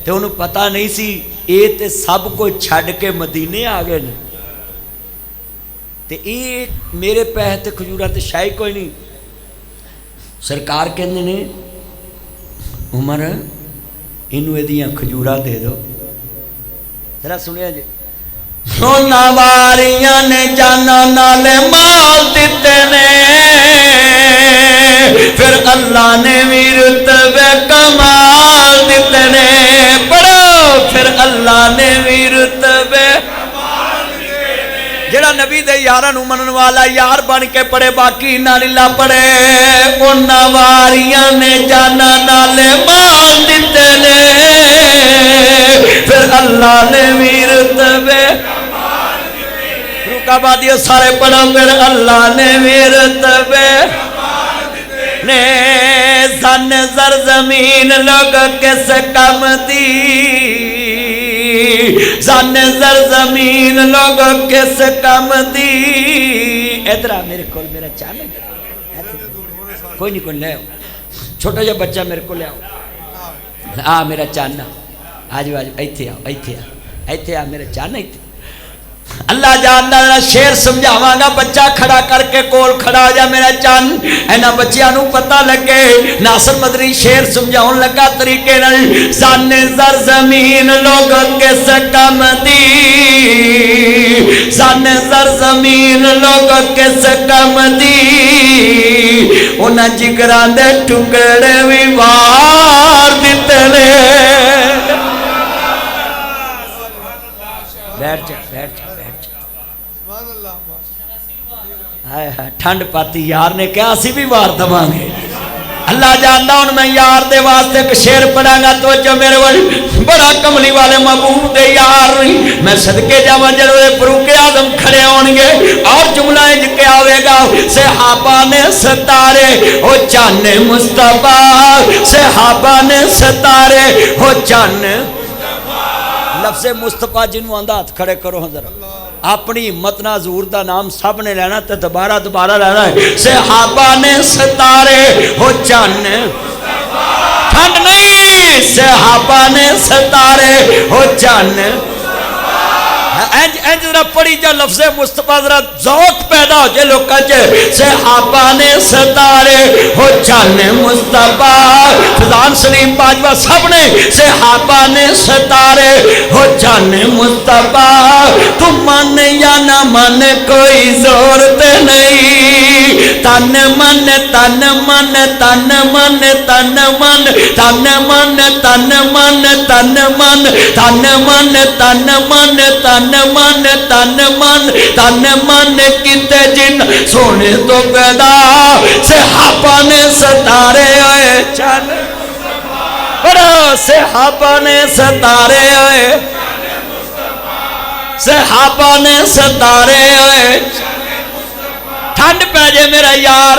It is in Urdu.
تے انہوں پتہ نہیں سی اے تے سب کو چھڈ کے مدینے آ گئے نے تے اے میرے پہ تے کھجورا تے شاہی کوئی نہیں. سرکار کہندے نے عمر انہوں ایدیاں کھجورا دے دو. ذرا سنیا جی. سونا واریاں نے جانا نالے مال دیتے نے پھر اللہ نے بھی رتبے کمال دیتے نے. پڑھو پھر اللہ نے بھی رتبے جڑا نبی دے یاراں نوں منن والا یار بن کے پڑھے باقی نہ للہ پڑھے. انہاں واریاں نے جانا نالے مال دیتے نے پھر اللہ نے بھی رتبے رکا بادیو سارے پڑھو پھر اللہ نے بھی رتبے نے. زن زر زمین لوگ کس کم دی زن زر زمین لوگ کس کم دی. ادھر آ میرے کول میرا چاند کوئی نہیں کوئی لے آؤ چھوٹا جا بچہ میرے کو لے آؤ. آ میرا چاند آج آج ایتھے آؤ ایتھے آ میرا چاند ایتھے. اللہ جاندا شیر سمجھاواں گا بچہ کھڑا کر کے کول کھڑا ہو جا میرا چاند. اینا بچیاں نوں پتہ لگے ناصر مدنی شیر سمجھاؤن لگا طریقے نال. زن زر زمین لوگ کس کم دی زن زر زمین لوگ کس کم دی. انہاں جگراں دے ٹکڑے وی وار دتے نے. بیٹھ جا ٹھنڈ پاتی یار نے کہا اسی بھی وار دماں گے. اللہ جانتا ہوں میں یار دے واسطے ایک شیر پڑھا گا تو جو میرے بڑا کملی والے محبوب دے یار میں صدقے جاواں جڑے فاروق اعظم کھڑے ہون گے اور جملہ انج کے آوے گا. صحابہ نے ستارے ہو چان مصطفیٰ صحابہ نے ستارے ہو چان لفظ مصطفیٰ جنوں آندا ہاتھ کھڑے کرو ہاں ذرا. اپنی امت نہ حضور دا نام سب نے لینا تے دوبارہ لینا ہے. صحابہ نے ستارے ہو چان ٹھنڈ نہیں صحابہ نے ستارے ہو چان. انج ذرا پڑھی جا لفظ مصطفیٰ ذرا ذوق پیدا ہو جائے لوکاں چ. صحابہ نے ستارے ہو چان مصطفیٰ فضان سلیم باجوہ سب نے صحابہ نے ستارے ہو چان مصطفیٰ. تم من یا نہ من کوئی زور تے نہیں تن من تن من تن من تن من تن من تن من تن من تن من تن من تن من تن من تن من کتے جن سونے تو پیدا صحابہ نے ستارے ہوئے چان بڑا صحابہ نے ستارے ہوئے صحابہ نے ستارے ہوئے. ٹھنڈ پہ جے میرا یار